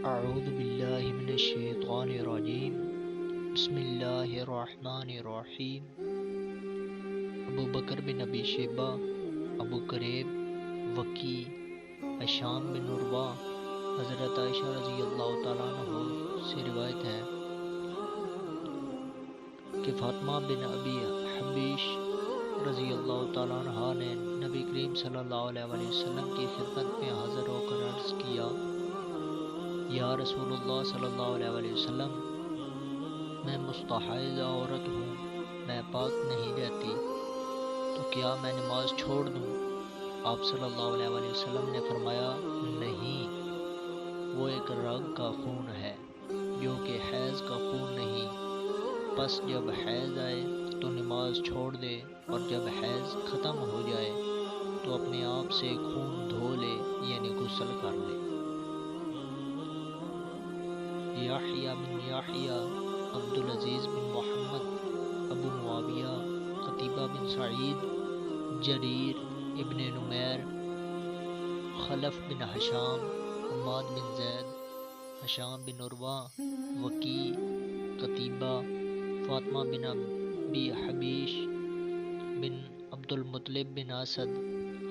اعوذ باللہ من الشیطان الرجیم بسم اللہ الرحمن الرحیم ابو بکر بن ابی شیبہ، ابو کریب، وکی، ہشام بن عروہ، حضرت عائشہ رضی اللہ تعالیٰ عنہ سے روایت ہے کہ فاطمہ بن ابی حبیش رضی اللہ تعالیٰ عنہ نے نبی کریم صلی اللہ علیہ وسلم کی خدمت میں حاضر ہو کر عرض کیا، یا رسول اللہ صلی اللہ علیہ وسلم، میں مستحاضہ عورت ہوں، میں پاک نہیں رہتی، تو کیا میں نماز چھوڑ دوں؟ آپ صلی اللہ علیہ وسلم نے فرمایا، نہیں، وہ ایک رگ کا خون ہے جو کہ حیض کا خون نہیں، پس جب حیض آئے تو نماز چھوڑ دے، اور جب حیض ختم ہو جائے تو اپنے آپ سے خون دھو لے، یعنی غسل کر لے۔ یحییٰ بن یحییٰ، عبدالعزیز بن محمد، ابو معاویہ، قتیبہ بن سعید، جریر ابن نمیر، خلف بن ہشام، حماد بن زید، ہشام بن عروہ، وکی، قتیبہ، فاطمہ بن ابی حبیش بن عبد المطلب بن اسد،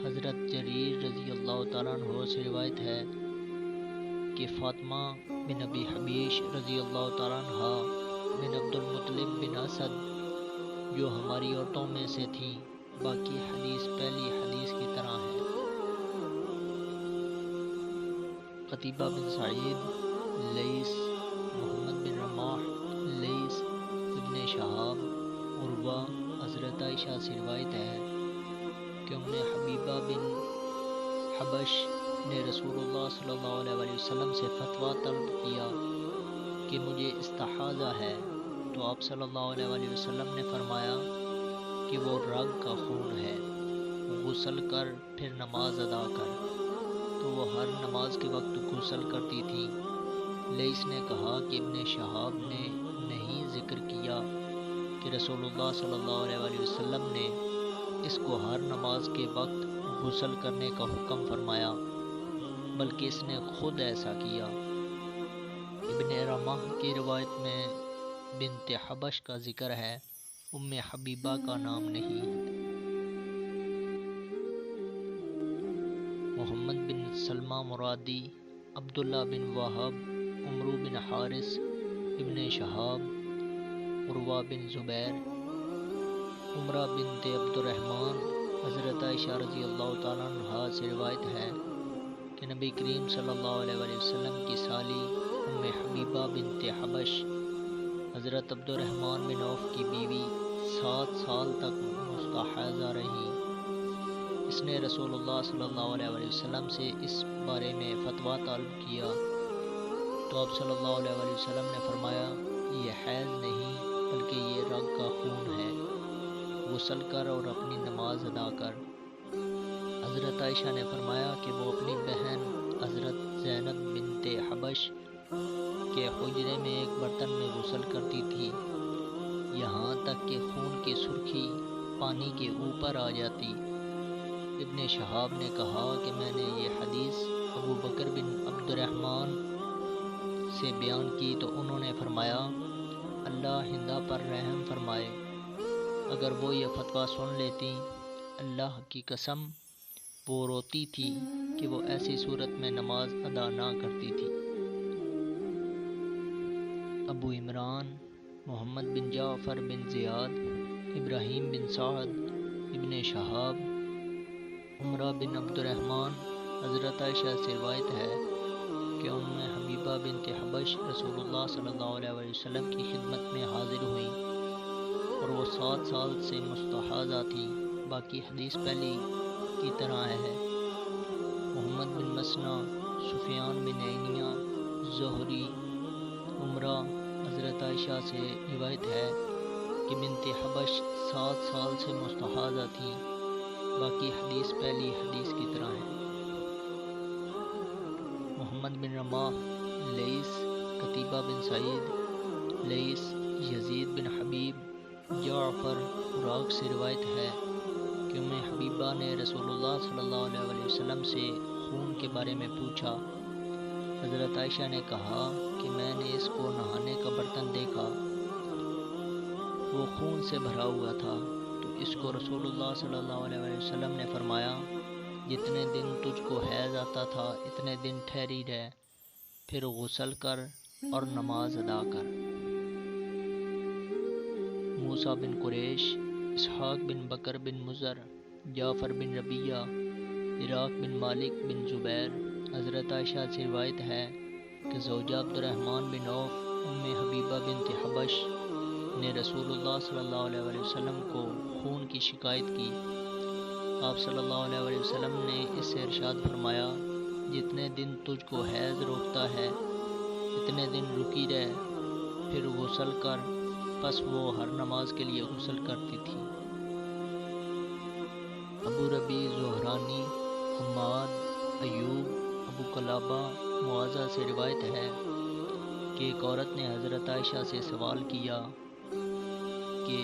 حضرت جریر رضی اللہ تعالیٰ عنہ سے روایت ہے کہ فاطمہ بن ابی حبیش رضی اللہ تعالیٰ عنہ بن عبد المطلب بن اسد جو ہماری عورتوں میں سے تھیں، باقی حدیث پہلی حدیث کی طرح ہے۔ قتیبہ بن سعید، لیث، محمد بن رماح، لیث، ابن شہاب، عروہ، حضرت عائشہ سے روایت ہے کہ ام حبیبہ بن حبش نے رسول اللہ صلی اللہ علیہ وسلم سے فتویٰ طلب کیا کہ مجھے استحاضہ ہے، تو آپ صلی اللہ علیہ وسلم نے فرمایا کہ وہ رگ کا خون ہے، غسل کر پھر نماز ادا کر۔ تو وہ ہر نماز کے وقت غسل کرتی تھی۔ لیث نے کہا کہ ابن شہاب نے نہیں ذکر کیا کہ رسول اللہ صلی اللہ علیہ وسلم نے اس کو ہر نماز کے وقت غسل کرنے کا حکم فرمایا، بلکہ اس نے خود ایسا کیا۔ ابن رمح کی روایت میں بنت حبش کا ذکر ہے، ام حبیبہ کا نام نہیں ہے۔ محمد بن سلمہ مرادی، عبداللہ بن وہب، عمرو بن حارث، ابن شہاب، عروہ بن زبیر، عمرہ بنت عبد الرحمن، حضرت عائشہ رضی اللہ تعالیٰ عنہ سے روایت ہے کہ نبی کریم صلی اللہ علیہ وسلم کی سالی ام حبیبہ بنت حبش حضرت عبد الرحمن بن عوف کی بیوی 7 سال تک مستحاضہ رہی۔ اس نے رسول اللہ صلی اللہ علیہ وسلم سے اس بارے میں فتویٰ طلب کیا، تو آپ صلی اللہ علیہ وسلم نے فرمایا، یہ حیض نہیں بلکہ یہ رگ کا خون ہے، غسل کر اور اپنی نماز ادا کر۔ حضرت عائشہ نے فرمایا کہ وہ اپنی بہن حضرت زینب بنت حبش کے حجرے میں ایک برتن میں غسل کرتی تھی، یہاں تک کہ خون کی سرخی پانی کے اوپر آ جاتی۔ ابن شہاب نے کہا کہ میں نے یہ حدیث ابو بکر بن عبد الرحمن سے بیان کی تو انہوں نے فرمایا، اللہ ہندہ پر رحم فرمائے، اگر وہ یہ فتویٰ سن لیتی، اللہ کی قسم وہ روتی تھی کہ وہ ایسی صورت میں نماز ادا نہ کرتی تھی۔ ابو عمران، محمد بن جعفر بن زیاد، ابراہیم بن سعد، ابن شہاب، عمرہ بن عبد الرحمن، حضرت عائشہ سے روایت ہے کہ ام حبیبہ بنت حبش رسول اللہ صلی اللہ علیہ وسلم کی خدمت میں حاضر ہوئی اور وہ 7 سال سے مستحاضہ تھی، باقی حدیث پہلی کی طرح ہے۔ محمد بن مسنہ، سفیان بن عینیہ، زہری، عمرہ، حضرت عائشہ سے روایت ہے کہ بنت حبش 7 سال سے مستحاضہ تھی، باقی حدیث پہلی حدیث کی طرح ہے۔ محمد بن رماح، لیث، قتیبہ بن سعید، لیث، یزید بن حبیب، جعفر، عراق سے روایت ہے کہ ام حبیبہ نے رسول اللہ صلی اللہ علیہ وسلم سے خون کے بارے میں پوچھا، حضرت عائشہ نے کہا کہ میں نے اس کو نہانے کا برتن دیکھا، وہ خون سے بھرا ہوا تھا، تو اس کو رسول اللہ صلی اللہ علیہ وسلم نے فرمایا، جتنے دن تجھ کو حیض آتا تھا اتنے دن ٹھہری رہ، پھر غسل کر اور نماز ادا کر۔ موسیٰ بن قریش، اسحاق بن بکر بن مضر، جعفر بن ربیہ، عراق بن مالک بن زبیر۔ حضرت عائشہ سے روایت ہے کہ زوجہ عبد الرحمن بن عوف ام حبیبہ بنت حبش نے رسول اللہ صلی اللہ علیہ وسلم کو خون کی شکایت کی۔ آپ صلی اللہ علیہ وسلم نے اس سے ارشاد فرمایا، جتنے دن تجھ کو حیض روکتا ہے اتنے دن رکی رہ، پھر غسل کر۔ پس وہ ہر نماز کے لیے غسل کرتی تھی۔ ابو ربیع زہرانی، حماد، ایوب، ابو قلابہ، معاذہ سے روایت ہے کہ ایک عورت نے حضرت عائشہ سے سوال کیا کہ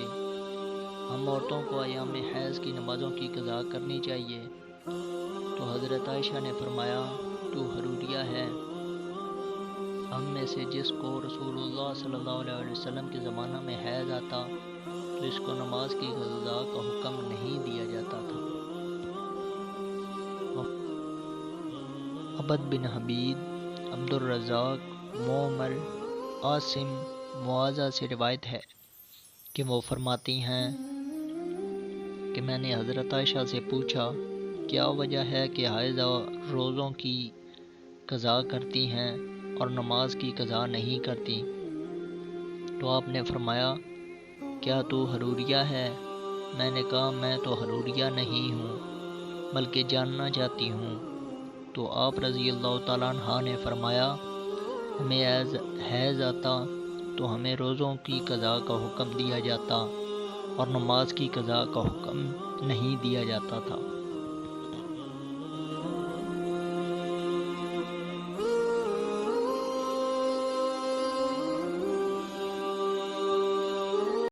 ہم عورتوں کو ایام حیض کی نمازوں کی قضا کرنی چاہیے، تو حضرت عائشہ نے فرمایا، تو حروریہ ہے، ہم میں سے جس کو رسول اللہ صلی اللہ علیہ وسلم کے زمانہ میں حیض آتا تو اس کو نماز کی قضا کا حکم نہیں دیا جاتا تھا۔ عبد بن حبید، عبد الرزاق، معمر، عاصم، معاذہ سے روایت ہے کہ وہ فرماتی ہیں کہ میں نے حضرت عائشہ سے پوچھا، کیا وجہ ہے کہ حائضہ روزوں کی قضا کرتی ہیں اور نماز کی قضا نہیں کرتی؟ تو آپ نے فرمایا، کیا تو حروریہ ہے؟ میں نے کہا، میں تو حروریہ نہیں ہوں بلکہ جاننا چاہتی ہوں۔ تو آپ رضی اللہ تعالیٰ عنہ نے فرمایا، ہمیں حیض آتا تو ہمیں روزوں کی قضا کا حکم دیا جاتا اور نماز کی قضا کا حکم نہیں دیا جاتا تھا۔